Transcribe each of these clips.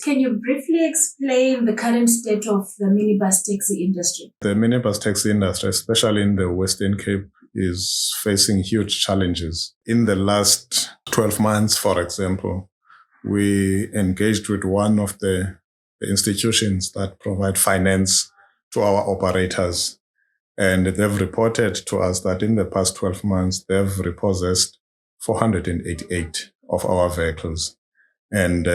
Can you briefly explain the current state of the minibus taxi industry? The minibus taxi industry, especially in the Western Cape, is facing huge challenges. In the last 12 months, for example, we engaged with one of the institutions that provide finance to our operators. And they've reported to us that in the past 12 months, they've repossessed 488 of our vehicles. And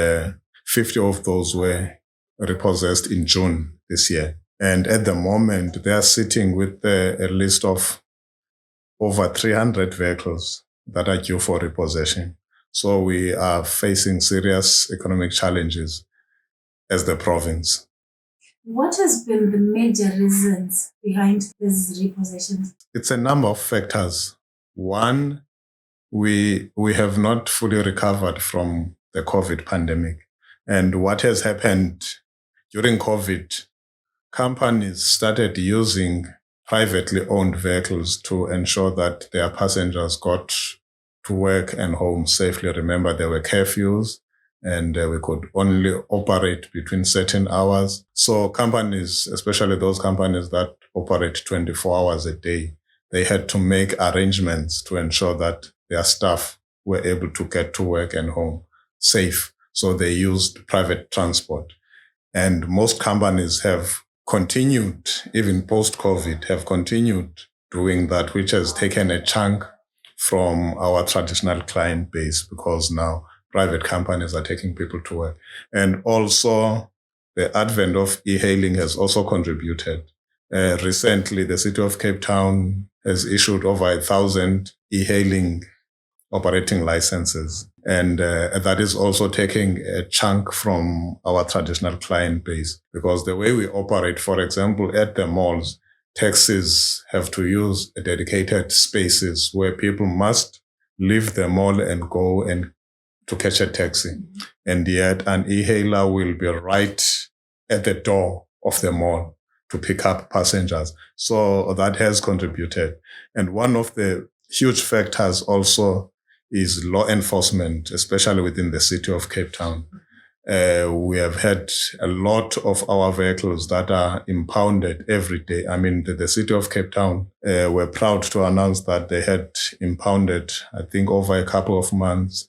50 of those were repossessed in June this year. And at the moment, they are sitting with a list of over 300 vehicles that are due for repossession. So we are facing serious economic challenges as the province. What has been the major reasons behind these repossessions? It's a number of factors. One, we have not fully recovered from the COVID pandemic. And what has happened during COVID, companies started using privately owned vehicles to ensure that their passengers got to work and home safely. Remember, there were curfews and we could only operate between certain hours. So companies, especially those companies that operate 24 hours a day, they had to make arrangements to ensure that their staff were able to get to work and home safe. So they used private transport. And most companies have continued, even post-COVID, have continued doing that, which has taken a chunk from our traditional client base because now private companies are taking people to work. And also the advent of e-hailing has also contributed. Recently, the city of Cape Town has issued over 1,000 e-hailing operating licenses. And that is also taking a chunk from our traditional client base because the way we operate, for example, at the malls, taxis have to use dedicated spaces where people must leave the mall and go and to catch a taxi. And yet an e-hailer will be right at the door of the mall to pick up passengers. So that has contributed. And one of the huge factors also is law enforcement, especially within the city of Cape Town. We have had a lot of our vehicles that are impounded every day. I mean, the city of Cape Town were proud to announce that they had impounded, I think over a couple of months,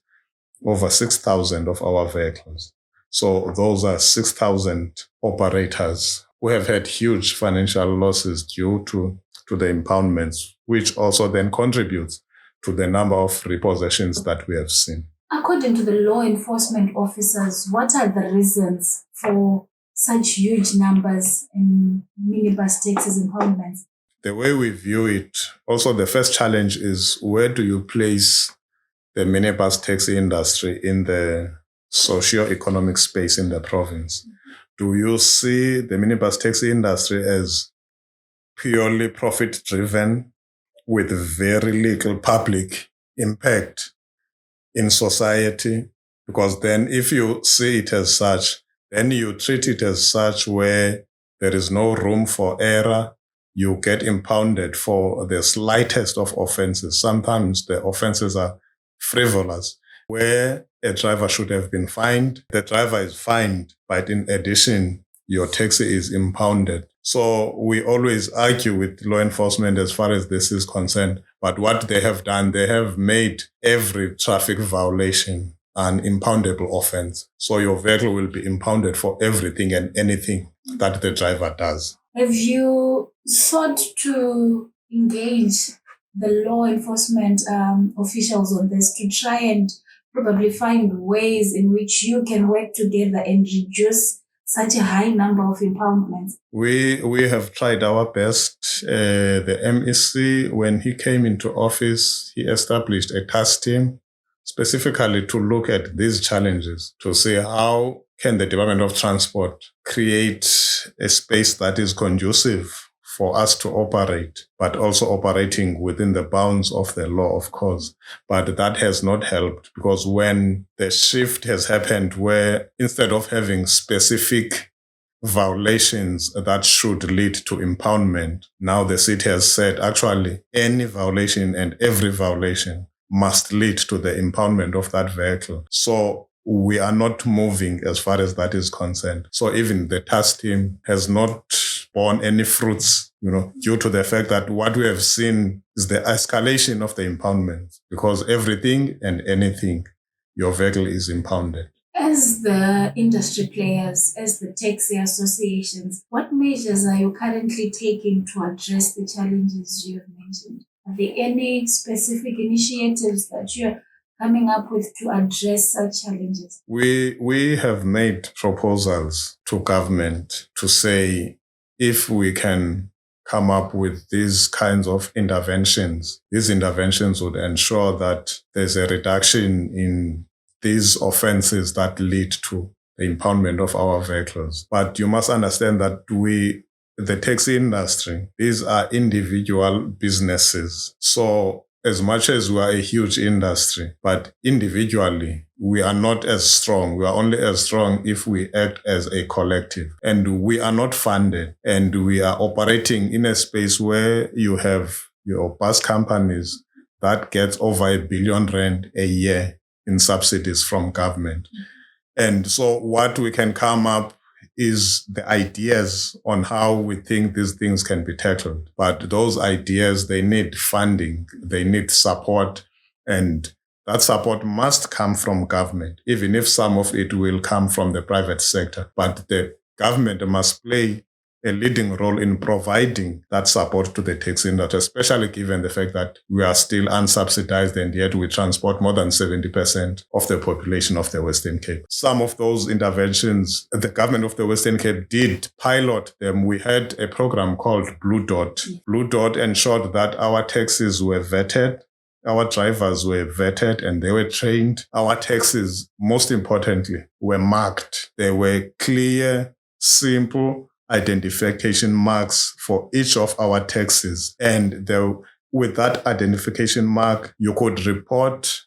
over 6,000 of our vehicles. So those are 6,000 operators who have had huge financial losses due to the impoundments, which also then contributes to the number of repossessions that we have seen. According to the law enforcement officers, what are the reasons for such huge numbers in minibus taxis impoundments? The way we view it, also the first challenge is where do you place the minibus taxi industry in the socio-economic space in the province? Do you see the minibus taxi industry as purely profit-driven with very little public impact in society? Because then if you see it as such, then you treat it as such where there is no room for error. You get impounded for the slightest of offenses. Sometimes the offenses are frivolous. Where a driver should have been fined, the driver is fined, but in addition, your taxi is impounded. So we always argue with law enforcement as far as this is concerned. But what they have done, they have made every traffic violation an impoundable offense. So your vehicle will be impounded for everything and anything that the driver does. Have you sought to engage the law enforcement officials on this to try and probably find ways in which you can work together and reduce such a high number of impoundments? We have tried our best. The MEC, when he came into office, he established a task team specifically to look at these challenges, to see how can the Department of Transport create a space that is conducive for us to operate, but also operating within the bounds of the law, of course. But that has not helped because when the shift has happened where instead of having specific violations that should lead to impoundment, now the city has said actually any violation and every violation must lead to the impoundment of that vehicle. So we are not moving as far as that is concerned. So even the task team has not borne any fruits, due to the fact that what we have seen is the escalation of the impoundments, because everything and anything, your vehicle is impounded. As the industry players, as the taxi associations, what measures are you currently taking to address the challenges you have mentioned? Are there any specific initiatives that you're coming up with to address such challenges? We have made proposals to government to say if we can come up with these kinds of interventions, these interventions would ensure that there's a reduction in these offenses that lead to the impoundment of our vehicles. But you must understand that the taxi industry, these are individual businesses. So as much as we are a huge industry, but individually, we are not as strong. We are only as strong if we act as a collective. And we are not funded. And we are operating in a space where you have your bus companies that gets over R1 billion a year in subsidies from government. And so what we can come up is the ideas on how we think these things can be tackled. But those ideas, they need funding, they need support, and that support must come from government, even if some of it will come from the private sector. But the government must play a leading role in providing that support to the taxi industry, especially given the fact that we are still unsubsidized and yet we transport more than 70% of the population of the Western Cape. Some of those interventions, the government of the Western Cape did pilot them. We had a program called Blue Dot. Blue Dot ensured that our taxis were vetted, our drivers were vetted and they were trained. Our taxis, most importantly, were marked. They were clear, simple identification marks for each of our taxis. And with that identification mark, you could report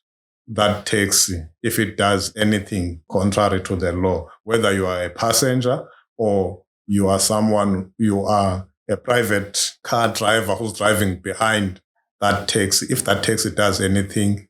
that taxi if it does anything contrary to the law, whether you are a passenger or you are a private car driver who's driving behind that taxi. If that taxi does anything,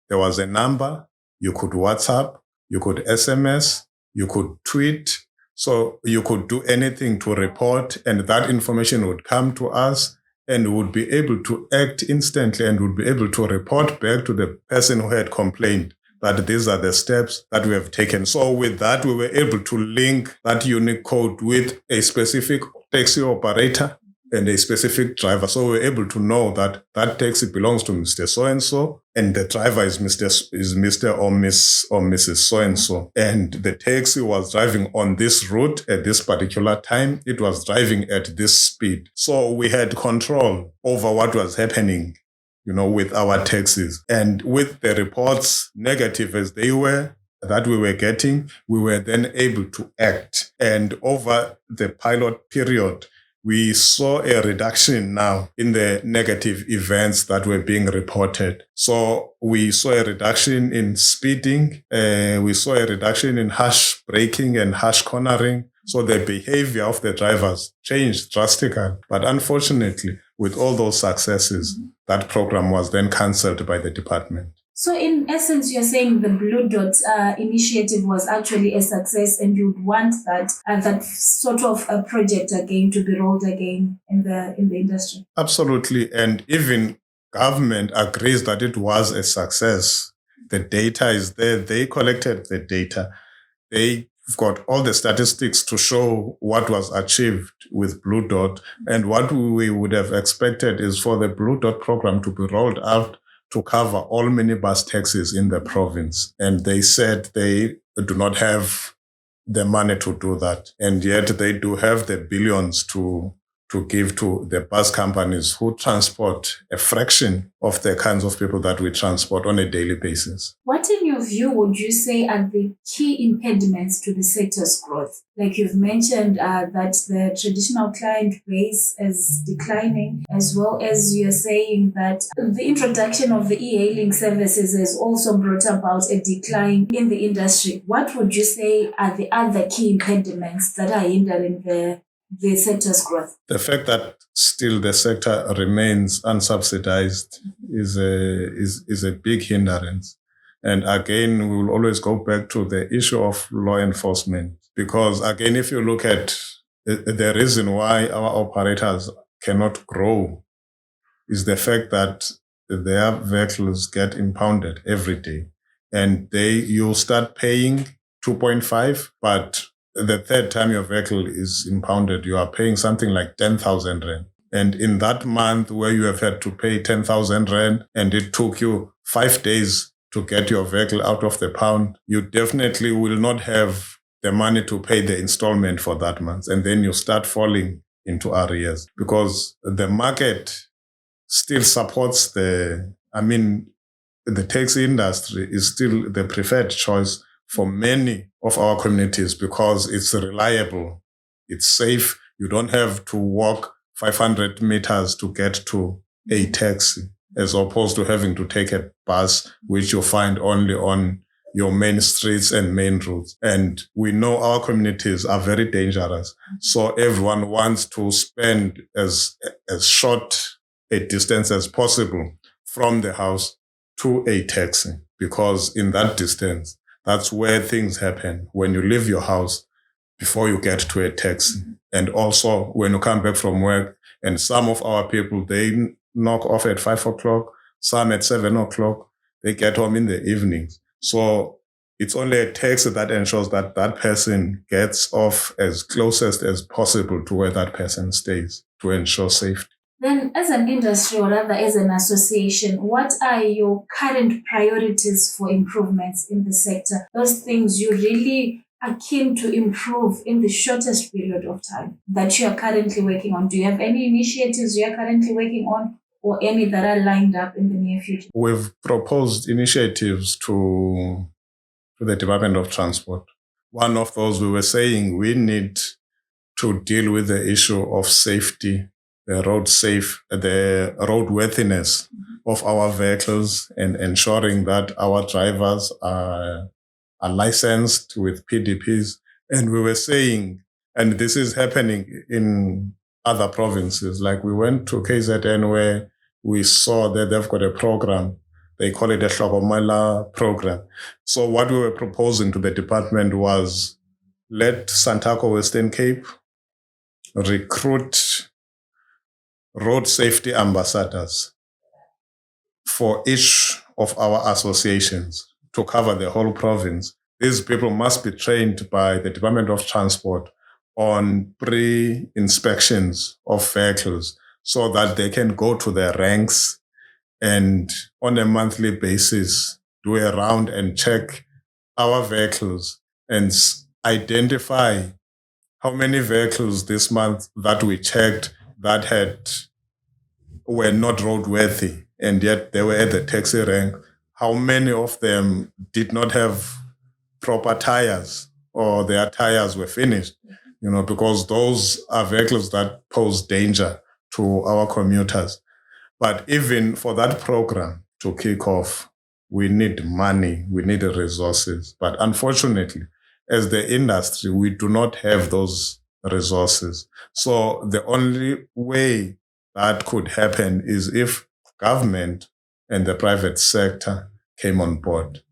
there was a number, you could WhatsApp, you could SMS, you could tweet. So you could do anything to report, and that information would come to us and would be able to act instantly and would be able to report back to the person who had complained that these are the steps that we have taken. So with that, we were able to link that unique code with a specific taxi operator and a specific driver. So we're able to know that that taxi belongs to Mr. So-and-so, and the driver is Mr. or Miss or Mrs. So-and-so. And the taxi was driving on this route at this particular time. It was driving at this speed. So we had control over what was happening, with our taxis. And with the reports, negative as they were, that we were getting, we were then able to act. And over the pilot period, we saw a reduction now in the negative events that were being reported. So we saw a reduction in speeding. We saw a reduction in harsh braking and harsh cornering. So the behavior of the drivers changed drastically. But unfortunately, with all those successes, that program was then cancelled by the department. So in essence, you're saying the Blue Dot initiative was actually a success, and you'd want that sort of a project again to be rolled again in the industry. Absolutely. And even government agrees that it was a success. The data is there. They collected the data. They've got all the statistics to show what was achieved with Blue Dot. And what we would have expected is for the Blue Dot program to be rolled out to cover all minibus taxis in the province. And they said they do not have the money to do that. And yet they do have the billions to give to the bus companies who transport a fraction of the kinds of people that we transport on a daily basis. What, in your view, would you say are the key impediments to the sector's growth? Like you've mentioned that the traditional client base is declining, as well as you're saying that the introduction of the e-hailing services has also brought about a decline in the industry. What would you say are the other key impediments that are hindering the sector's growth? The fact that still the sector remains unsubsidized is a big hindrance. And again, we will always go back to the issue of law enforcement. Because again, if you look at the reason why our operators cannot grow is the fact that their vehicles get impounded every day. And you start paying 2.5, but the third time your vehicle is impounded, you are paying something like 10,000 rand. And in that month where you have had to pay 10,000 rand and it took you 5 days to get your vehicle out of the pound, you definitely will not have the money to pay the installment for that month. And then you start falling into arrears because the market still supports the taxi industry is still the preferred choice for many of our communities because it's reliable, it's safe. You don't have to walk 500 meters to get to a taxi, as opposed to having to take a bus, which you find only on your main streets and main roads. And we know our communities are very dangerous. So everyone wants to spend as short a distance as possible from the house to a taxi, because in that distance, that's where things happen when you leave your house before you get to a taxi. And also when you come back from work, and some of our people, they knock off at 5 o'clock, some at 7 o'clock, they get home in the evenings. So it's only a taxi that ensures that that person gets off as closest as possible to where that person stays to ensure safety. Then, as an industry or rather as an association, what are your current priorities for improvements in the sector? Those things you really are keen to improve in the shortest period of time that you are currently working on. Do you have any initiatives you are currently working on or any that are lined up in the near future? We've proposed initiatives to the Department of Transport. One of those, we were saying we need to deal with the issue of safety, the roadworthiness of our vehicles, and ensuring that our drivers are licensed with PDPs. And we were saying, and this is happening in other provinces, like we went to KZN where we saw that they've got a program. They call it a Hlokomela program. So what we were proposing to the department was let SANTACO Western Cape recruit road safety ambassadors for each of our associations to cover the whole province. These people must be trained by the Department of Transport on pre-inspections of vehicles so that they can go to their ranks and on a monthly basis do a round and check our vehicles and identify how many vehicles this month that we checked that were not roadworthy and yet they were at the taxi rank. How many of them did not have proper tires or their tires were finished? Because those are vehicles that pose danger to our commuters. But even for that program to kick off, we need money, we need resources. But unfortunately, as the industry, we do not have those resources. So the only way that could happen is if government and the private sector came on board.